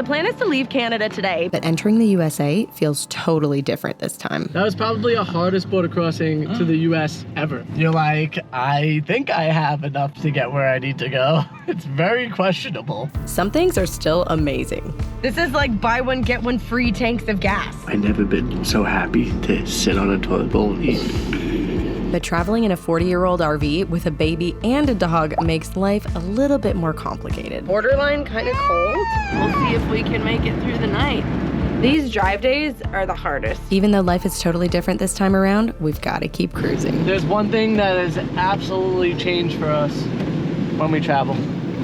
The plan is to leave Canada today, but entering the USA feels totally different this time. That was probably the hardest border crossing to the US ever. You're like, I think I have enough to get where I need to go. It's very questionable. Some things are still amazing. This is like buy one, get one free tanks of gas. I've never been so happy to sit on a toilet bowl and eat. But traveling in a 40-year-old RV with a baby and a dog makes life a little bit more complicated. Borderline kind of cold. We'll see if we can make it through the night. These drive days are the hardest. Even though life is totally different this time around, we've got to keep cruising. There's one thing that has absolutely changed for us when we travel.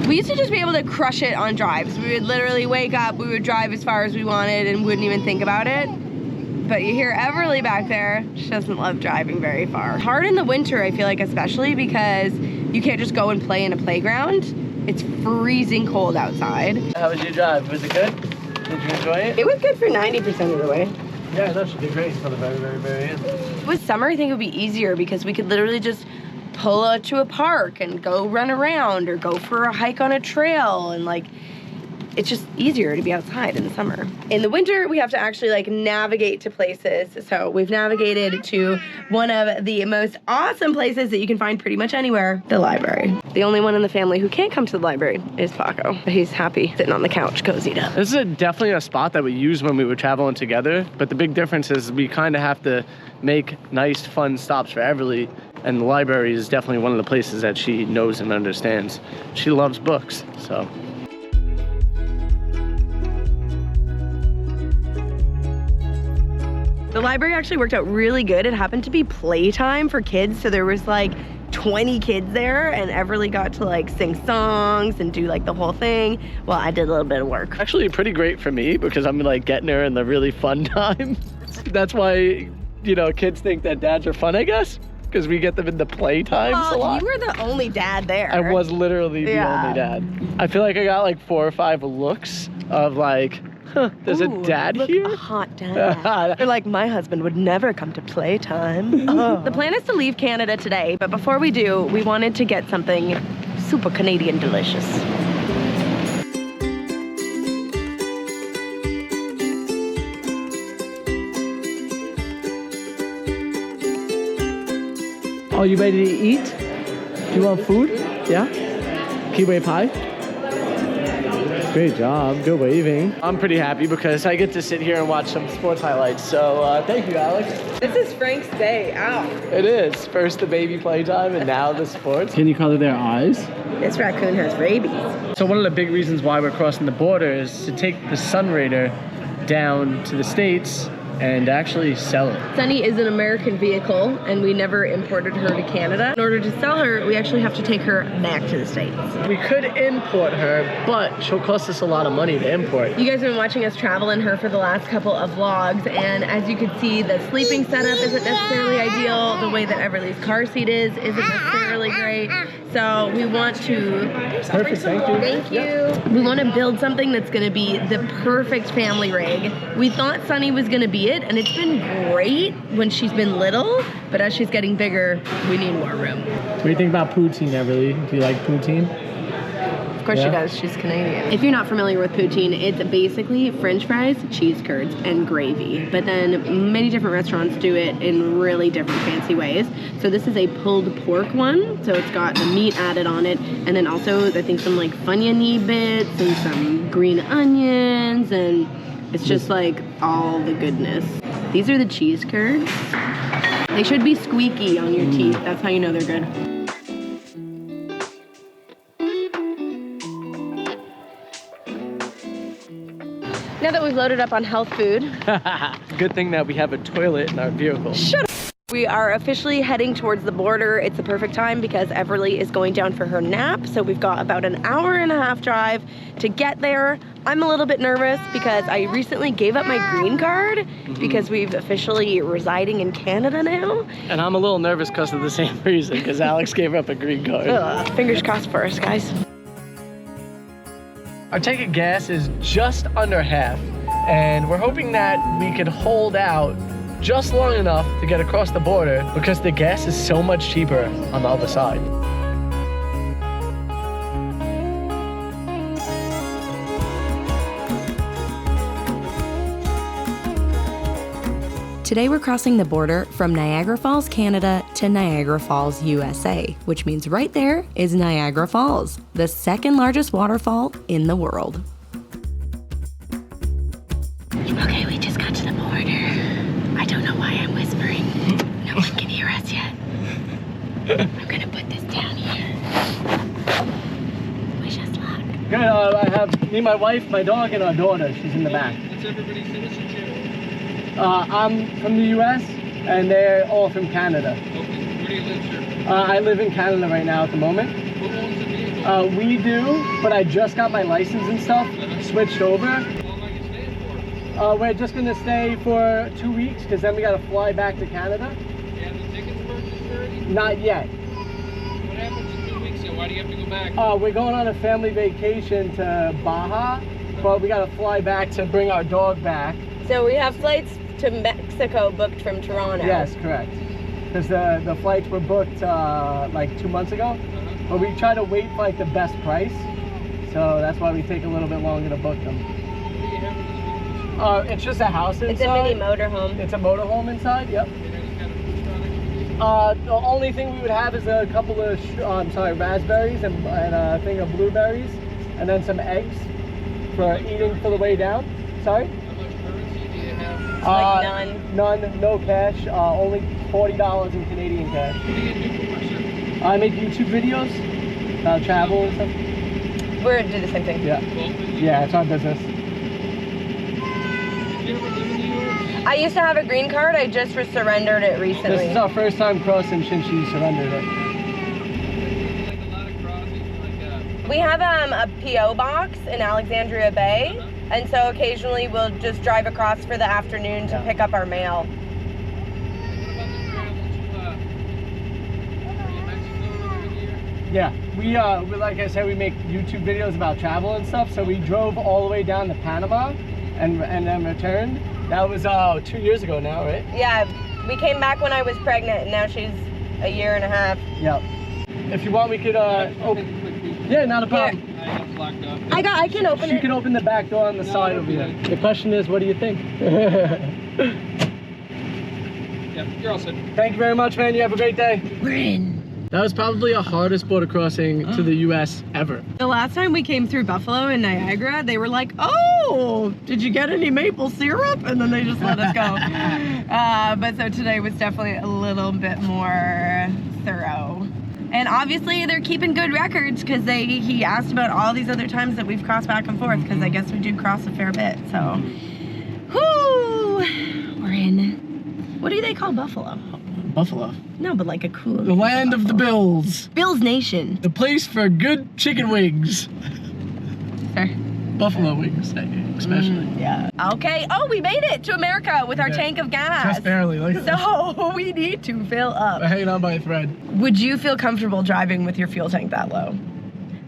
We used to just be able to crush it on drives. We would literally wake up, we would drive as far as we wanted and wouldn't even think about it. But you hear Everly back there, she doesn't love driving very far. Hard in the winter, I feel like, especially because you can't just go and play in a playground. It's freezing cold outside. How was your drive? Was it good? Did you enjoy it? It was good for 90% of the way. Yeah, that should be great for the very, very, very end. With summer, I think it would be easier because we could literally just pull out to a park and go run around or go for a hike on a trail, and like, it's just easier to be outside in the summer. In the winter, we have to actually like navigate to places. So we've navigated to one of the most awesome places that you can find pretty much anywhere, the library. The only one in the family who can't come to the library is Paco. He's happy sitting on the couch, cozied up. This is definitely a spot that we use when we were traveling together, but the big difference is we kind of have to make nice, fun stops for Everly, and the library is definitely one of the places that she knows and understands. She loves books, so. The library actually worked out really good. It happened to be playtime for kids, so there was like 20 kids there, and Everly got to like sing songs and do like the whole thing. Well, I did a little bit of work. Actually pretty great for me because I'm like getting her in the really fun time. That's why, you know, kids think that dads are fun, I guess, because we get them in the play times a lot. You were the only dad there. I was literally the only dad. I feel like I got like 4 or 5 looks of like, huh, there's a dad here? A hot dad. They're like, my husband would never come to playtime. Oh. The plan is to leave Canada today, but before we do, we wanted to get something super Canadian delicious. Oh, you ready to eat? Do you want food? Yeah? Kiwi pie? Great job, good waving. I'm pretty happy because I get to sit here and watch some sports highlights. So thank you, Alex. This is Frank's day out. It is. First the baby playtime and now the sports. Can you color their eyes? This raccoon has rabies. So one of the big reasons why we're crossing the border is to take the Sun Raider down to the States and actually sell it. Sunny is an American vehicle, and we never imported her to Canada. In order to sell her, we actually have to take her back to the States. We could import her, but she'll cost us a lot of money to import. You guys have been watching us travel in her for the last couple of vlogs, and as you can see, the sleeping setup isn't necessarily ideal. The way that Everly's car seat is isn't necessarily great. So we want to... Perfect, thank you. Thank you. We want to build something that's going to be the perfect family rig. We thought Sunny was going to be it, and it's been great when she's been little, but as she's getting bigger, we need more room. What do you think about poutine, Everly? Do you like poutine? Of course she does, she's Canadian. If you're not familiar with poutine, it's basically French fries, cheese curds, and gravy. But then many different restaurants do it in really different fancy ways. So this is a pulled pork one, so it's got the meat added on it, and then also I think some like funyuny bits and some green onions, and it's just like all the goodness. These are the cheese curds. They should be squeaky on your teeth. That's how you know they're good. Now that we've loaded up on health food. Good thing that we have a toilet in our vehicle. Shut up. We are officially heading towards the border. It's the perfect time because Everly is going down for her nap. So we've got about an hour-and-a-half drive to get there. I'm a little bit nervous because I recently gave up my green card because we've officially residing in Canada now. And I'm a little nervous because of the same reason, because Alex gave up a green card. Fingers crossed for us, guys. Our tank of gas is just under half, and we're hoping that we can hold out just long enough to get across the border because the gas is so much cheaper on the other side. Today we're crossing the border from Niagara Falls, Canada to Niagara Falls, USA, which means right there is Niagara Falls, the second largest waterfall in the world. Okay, we just got to the border. I don't know why I'm whispering. No one can hear us yet. I'm gonna put this down here. Wish us luck. Good, I have me, my wife, my dog, and our daughter. She's in the back. What's everybody's citizenship? I'm from the US, and they're all from Canada. Okay, where do you live, sir? I live in Canada right now at the moment. Who owns the vehicle? We do, but I just got my license and stuff, switched over. How long are you staying for? We're just gonna stay for 2 weeks, because then we gotta fly back to Canada. You have the tickets purchased already? Not yet. What happens in 2 weeks, then? Why do you have to go back? We're going on a family vacation to Baja, but we gotta fly back to bring our dog back. So we have flights to Mexico booked from Toronto. Yes, correct. Because the flights were booked like 2 months ago, but we try to wait for like the best price. So that's why we take a little bit longer to book them. What do you have in this vehicle? It's just a house inside. It's a mini motorhome. It's a motorhome inside, yep. Any kind of food product? The only thing we would have is a couple of raspberries and a thing of blueberries, and then some eggs for eating for the way down. Sorry? How much currency do you have? Like none. None, no cash, only $40 in Canadian cash. What do you do for work, sir? I make YouTube videos about travel and stuff. We're do the same thing. Yeah, Well, yeah, it's our business. did you ever live in the U.S.? I used to have a green card. I just surrendered it This recently. is our first time crossing since she surrendered it. Like a lot of crossings, like We have a P.O. box in Alexandria Bay, and so occasionally we'll just drive across for the afternoon to Yeah. pick up our mail. what about the travel to, are you in Mexico every year? Yeah, we like I said, we make YouTube videos about travel and stuff. So we drove all the way down to Panama, and then returned. That was 2 years ago now, right? Yeah, we came back when I was pregnant, and now she's a year and a half. Yep. If you want, we could open. Yeah, not a problem. I have it locked up. I can open She it. can open the back door on the No, side it'll over be there. good. The question is, what do you think? Yeah, you're all set. Thank you very much, man. You have a great day. We're in. That was probably the hardest border crossing to the U.S. ever. The last time we came through Buffalo and Niagara, they were like, "Oh, did you get any maple syrup?" And then they just let us go. But so today was definitely a little bit more thorough. And obviously they're keeping good records because he asked about all these other times that we've crossed back and forth, because I guess we do cross a fair bit. So, whoo, we're in. What do they call Buffalo? Buffalo. No, but like a cool. The land of the Bills. Bills Nation. The place for good chicken wings. Fair. Buffalo wings, especially. Yeah. Okay. Oh, we made it to America with our Yeah. tank of gas. Just barely. Like So we need to fill up. hanging on by a thread. Would you feel comfortable driving with your fuel tank that low?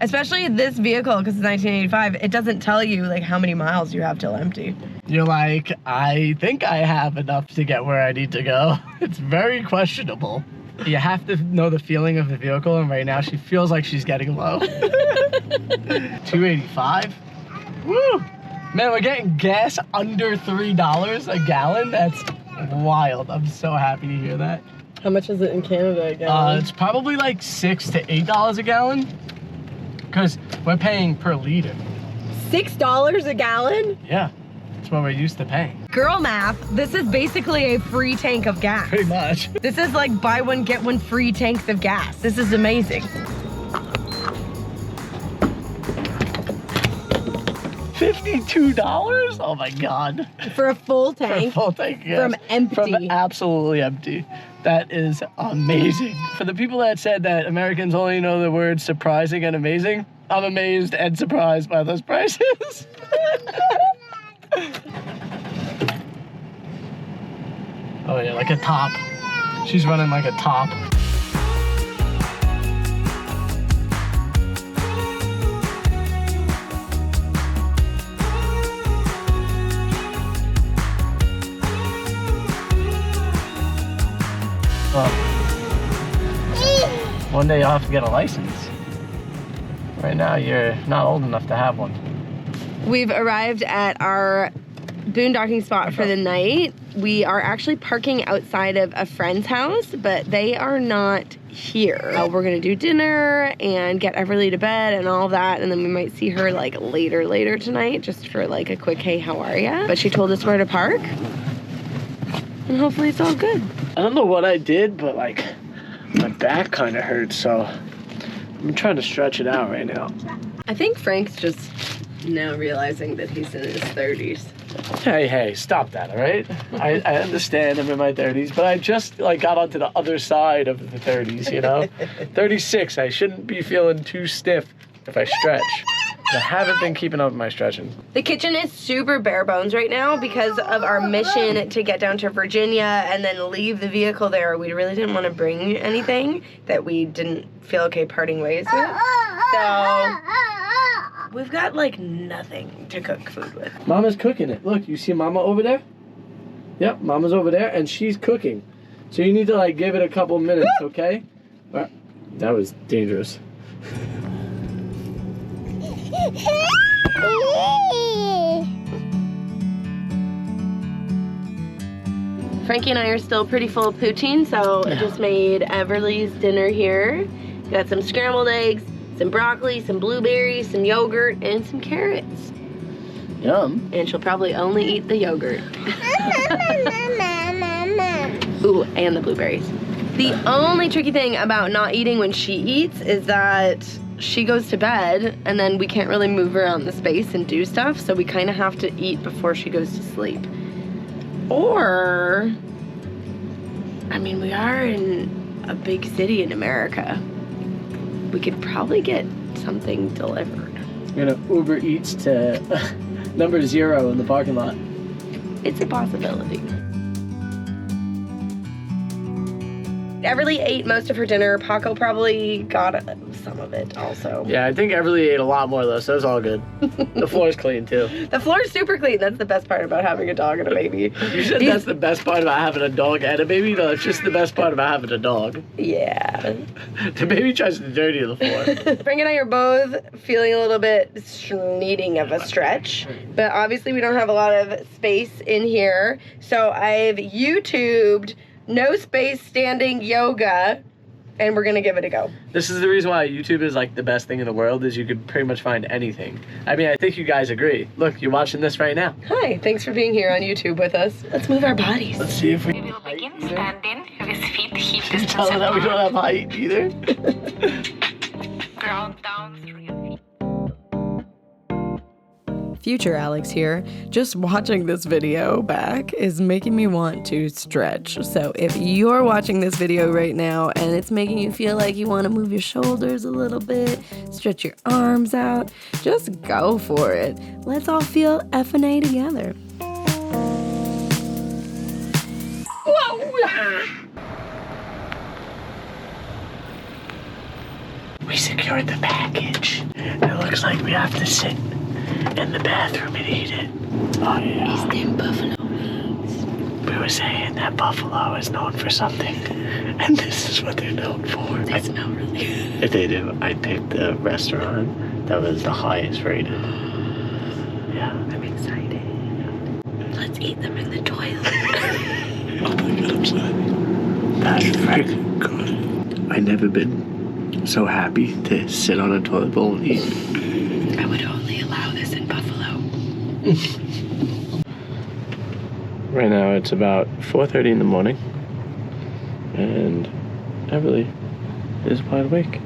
Especially this vehicle, because it's 1985, it doesn't tell you like how many miles you have till empty. You're like, I think I have enough to get where I need to go. It's very questionable. You have to know the feeling of the vehicle, and right now she feels like she's getting low. 285. Woo! Man, we're getting gas under $3 a gallon. That's wild. I'm so happy to hear that. How much is it in Canada again? It's probably like $6 to $8 a gallon, because we're paying per liter. $6 a gallon? Yeah, that's what we're used to paying. Girl math, this is basically a free tank of gas. Pretty much. This is like buy one, get one free tanks of gas. This is amazing. $52? Oh my God. For a full For a tank. full tank, yes. From empty. From absolutely empty. That is amazing. For the people that said that Americans only know the words surprising and amazing, I'm amazed and surprised by those prices. Oh yeah, like a top. She's running like a top. One day you'll have to get a license. Right now you're not old enough to have one. We've arrived at our boondocking spot for the night. We are actually parking outside of a friend's house, but they are not here. We're gonna do dinner and get Everly to bed and all that, and then we might see her like later tonight, just for like a quick hey, how are ya? But she told us where to park, and hopefully it's all good. I don't know what I did, but like my back kind of hurts, so I'm trying to stretch it out right now. I think Frank's just now realizing that he's in his 30s. Hey, stop that, all right? I understand I'm in my 30s, but I just like got onto the other side of the 30s, you know? 36, I shouldn't be feeling too stiff if I stretch. I haven't been keeping up with my stretching. The kitchen is super bare bones right now because of our mission to get down to Virginia and then leave the vehicle there. We really didn't want to bring anything that we didn't feel okay parting ways with. So we've got like nothing to cook food with. Mama's cooking it. Look, you see Mama over there? Yep, Mama's over there and she's cooking. So you need to like give it a couple minutes, okay? That was dangerous. Frankie and I are still pretty full of poutine, so I just made Everly's dinner here. Got some scrambled eggs, some broccoli, some blueberries, some yogurt, and some carrots. Yum. And she'll probably only eat the yogurt. Ooh, and the blueberries. The only tricky thing about not eating when she eats is that she goes to bed and then we can't really move around the space and do stuff, so we kind of have to eat before she goes to sleep. Or, I mean, we are in a big city in America. We could probably get something delivered. You're gonna Uber Eats to number 0 in the parking lot. It's a possibility. Everly ate most of her dinner. Paco probably got some of it also. Yeah, I think Everly ate a lot more though, so it's all good. The floor's clean too. The floor's super clean. That's the best part about having a dog and a baby. You said that's the best part about having a dog and a baby? No, it's just the best part about having a dog. Yeah. The baby tries to dirty the floor. Frank and I are both feeling a little bit needing of a stretch, but obviously we don't have a lot of space in here. So I've YouTubed no space standing yoga, and we're gonna give it a go. This is the reason why YouTube is like the best thing in the world, is you could pretty much find anything. I mean, I think you guys agree. Look, you're watching this right now. Hi, thanks for being here on YouTube with us. Let's move our bodies. Let's see if we We will begin standing with feet hip She's distance telling that we don't have height either. ground down through your feet. Future Alex here. Just watching this video back is making me want to stretch. So if you're watching this video right now and it's making you feel like you want to move your shoulders a little bit, stretch your arms out, just go for it. Let's all feel F&A together. We secured the package. It looks like we have to sit in the bathroom and eat it. Oh yeah. Is them buffalo wings? We were saying that Buffalo is known for something, and this is what they're known for. They smell really good. If they do, I picked the restaurant that was the highest rated. Yeah. I'm excited. Let's eat them in the toilet. Oh my god, I'm sorry. That's freaking good. I've never been so happy to sit on a toilet bowl and eat. I would only allow this in Buffalo. Right now it's about 4:30 in the morning, and Everly is wide awake.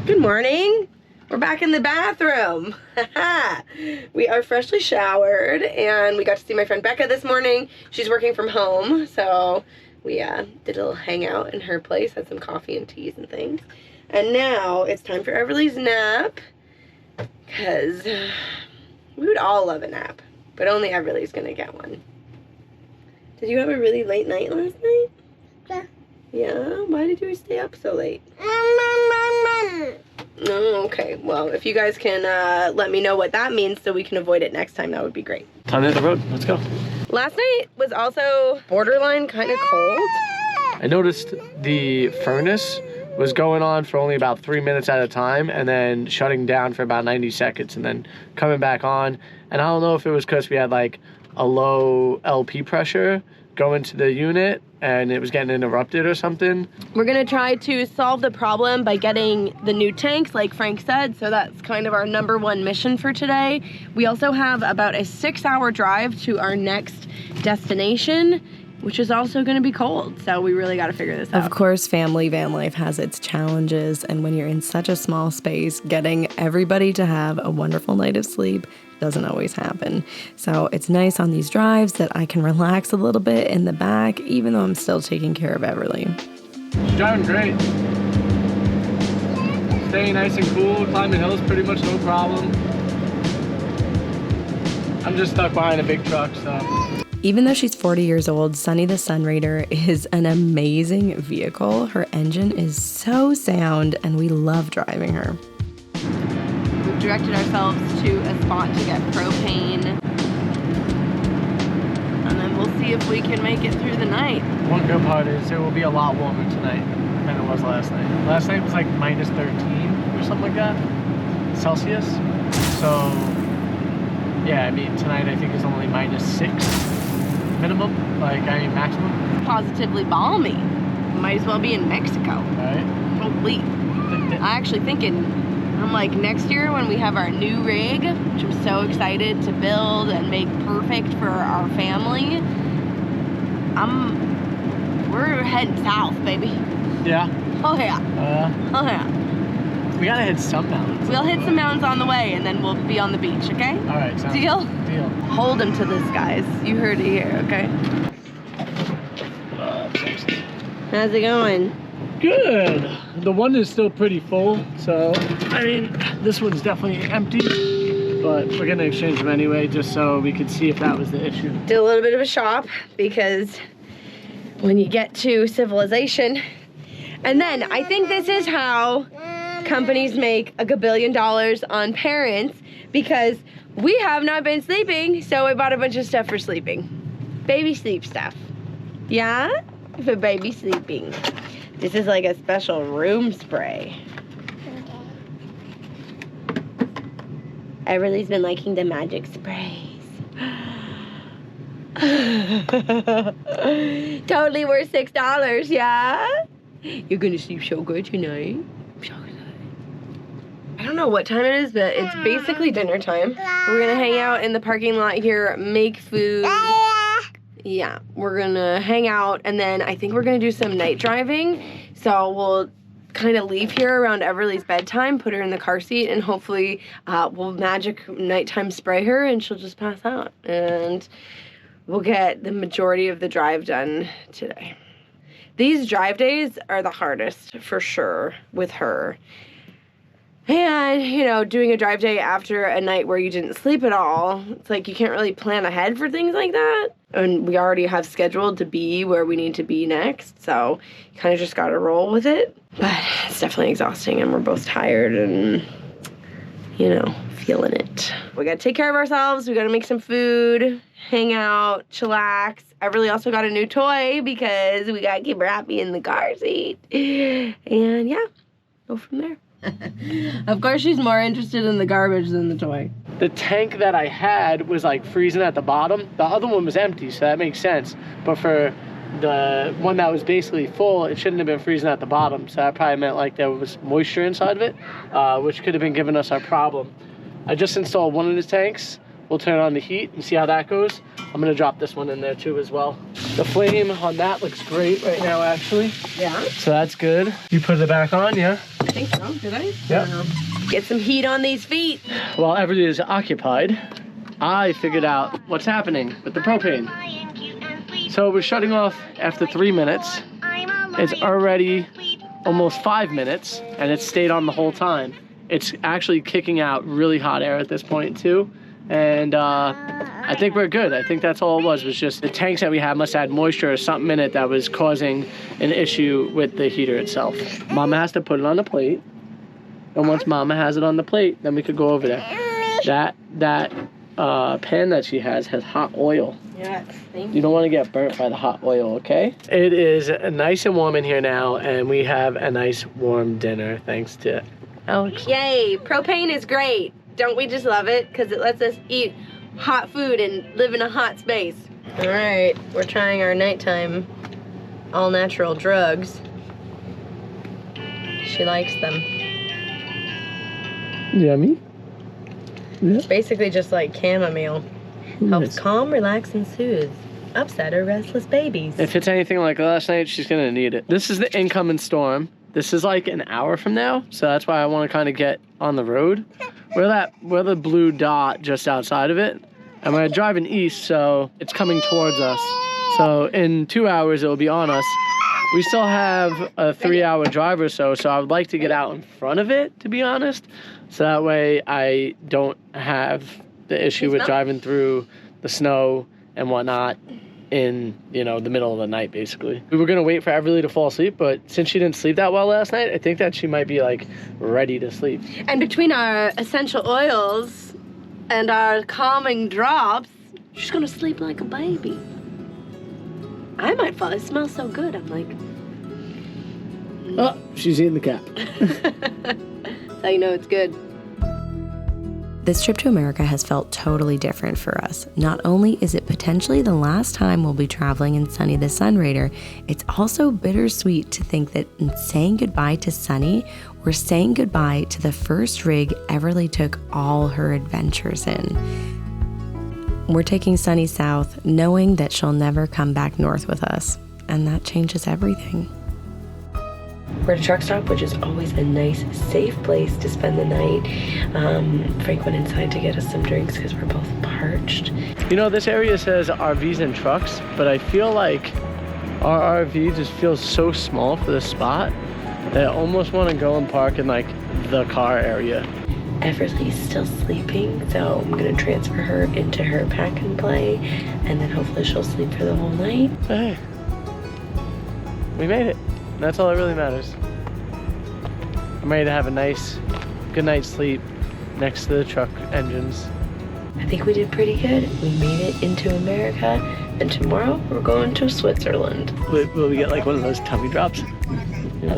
Good morning. We're back in the bathroom. We are freshly showered, and we got to see my friend Becca this morning. She's working from home, so we did a little hangout in her place, had some coffee and teas and things. And now it's time for Everly's nap, because we would all love a nap, but only Everly's gonna get one. Did you have a really late night last night? Yeah. Yeah? Why did you stay up so late? Oh, okay. Well, if you guys can let me know what that means so we can avoid it next time, that would be great. Time to hit the road. Let's go. Last night was also borderline kind of cold. I noticed the furnace was going on for only about 3 minutes at a time and then shutting down for about 90 seconds and then coming back on. And I don't know if it was because we had like a low LP pressure going to the unit and it was getting interrupted or something. We're gonna try to solve the problem by getting the new tanks, like Frank said, so that's kind of our #1 mission for today. We also have about a 6-hour drive to our next destination, which is also gonna be cold, so we really gotta figure this out. Of course, family van life has its challenges, and when you're in such a small space, getting everybody to have a wonderful night of sleep doesn't always happen. So it's nice on these drives that I can relax a little bit in the back, even though I'm still taking care of Everly. She's driving great. Staying nice and cool, climbing hills pretty much no problem. I'm just stuck behind a big truck, so. Even though she's 40 years old, Sunny the Sun Raider is an amazing vehicle. Her engine is so sound, and we love driving her. We've directed ourselves to a spot to get propane, and then we'll see if we can make it through the night. One good part is it will be a lot warmer tonight than it was last night. Last night was like -13 or something like that, Celsius. So, yeah, I mean, tonight I think is only -6 minimum, maximum. Positively balmy. Might as well be in Mexico. Right? Holy. I actually thinking, I'm like, next year when we have our new rig, which I'm so excited to build and make perfect for our family, we're heading south, baby. Yeah. Oh yeah. Oh yeah. We gotta hit some mountains. We'll hit some mountains on the way, and then we'll be on the beach, okay? All right, sounds Deal? Deal. Hold him to this, guys. You heard it here, okay? How's it going? Good. The one is still pretty full, so I mean, this one's definitely empty, but we're gonna exchange them anyway, just so we could see if that was the issue. Did a little bit of a shop, because when you get to civilization, and then I think this is how companies make $1 billion on parents, because we have not been sleeping, so we bought a bunch of stuff for sleeping. Baby sleep stuff. Yeah? For baby sleeping. This is like a special room spray. Everly's been liking the magic sprays. Totally worth $6, yeah? You're gonna sleep so good tonight. So good. I don't know what time it is, but it's basically dinner time. We're gonna hang out in the parking lot here, make food. Yeah, we're gonna hang out, and then I think we're gonna do some night driving. So we'll kind of leave here around Everly's bedtime, put her in the car seat, and hopefully we'll magic nighttime spray her and she'll just pass out. And we'll get the majority of the drive done today. These drive days are the hardest for sure with her. And, you know, doing a drive day after a night where you didn't sleep at all, it's like you can't really plan ahead for things like that. And we already have scheduled to be where we need to be next, so you kind of just got to roll with it. But it's definitely exhausting, and we're both tired and, you know, feeling it. We got to take care of ourselves. We got to make some food, hang out, chillax. Everly also got a new toy because we got to keep her happy in the car seat. And, yeah, go from there. Of course, she's more interested in the garbage than the toy. The tank that I had was like freezing at the bottom. The other one was empty, so that makes sense. But for the one that was basically full, it shouldn't have been freezing at the bottom. So that probably meant like there was moisture inside of it, which could have been giving us our problem. I just installed one of the tanks. We'll turn on the heat and see how that goes. I'm gonna drop this one in there too as well. The flame on that looks great right now, actually. Yeah? So that's good. You put it back on, yeah? I think so. Did I? Yep. Get some heat on these feet. While everybody is occupied, I figured out what's happening with the propane. So we're shutting off after 3 minutes. It's already almost 5 minutes, and it's stayed on the whole time. It's actually kicking out really hot air at this point too. And I think we're good. I think that's all it was just the tanks that we had must have had moisture or something in it that was causing an issue with the heater itself. Mama has to put it on the plate. And once Mama has it on the plate, then we could go over there. That pan that she has hot oil. Yes, thank You don't want to get burnt by the hot oil, okay? It is nice and warm in here now, and we have a nice warm dinner thanks to Alex. Yay, propane is great. Don't we just love it? Because it lets us eat hot food and live in a hot space. All right, we're trying our nighttime all-natural drugs. She likes them. Yummy. Yeah. It's basically just like chamomile. Helps calm, relax, and soothe upset or restless babies. If it's anything like last night, she's gonna need it. This is the incoming storm. This is like an hour from now, so that's why I want to kind of get on the road. We're the blue dot just outside of it, and we're driving east, so it's coming towards us. So in 2 hours, it'll be on us. We still have a 3-hour drive or so I would like to get out in front of it, to be honest, so that way I don't have the issue with driving through the snow and whatnot in, you know, the middle of the night, basically. We were gonna wait for Everly to fall asleep, but since she didn't sleep that well last night, I think that she might be like ready to sleep. And between our essential oils and our calming drops, she's gonna sleep like a baby. I might fall. It smells so good. I'm like, Oh, she's eating the cap. that's how you know it's good. This trip to America has felt totally different for us. Not only is it potentially the last time we'll be traveling in Sunny the Sun Raider, it's also bittersweet to think that in saying goodbye to Sunny, we're saying goodbye to the first rig Everly took all her adventures in. We're taking Sunny south, knowing that she'll never come back north with us, and that changes everything. We're at a truck stop, which is always a nice, safe place to spend the night. Frank went inside to get us some drinks because we're both parched. You know, this area says RVs and trucks, but I feel like our RV just feels so small for this spot that I almost want to go and park in like the car area. Everly's still sleeping, so I'm gonna transfer her into her pack and play, and then hopefully she'll sleep for the whole night. Hey, we made it. That's all that really matters. I'm ready to have a nice, good night's sleep next to the truck engines. I think we did pretty good. We made it into America, and tomorrow we're going to Switzerland. Will we get like one of those tummy drops?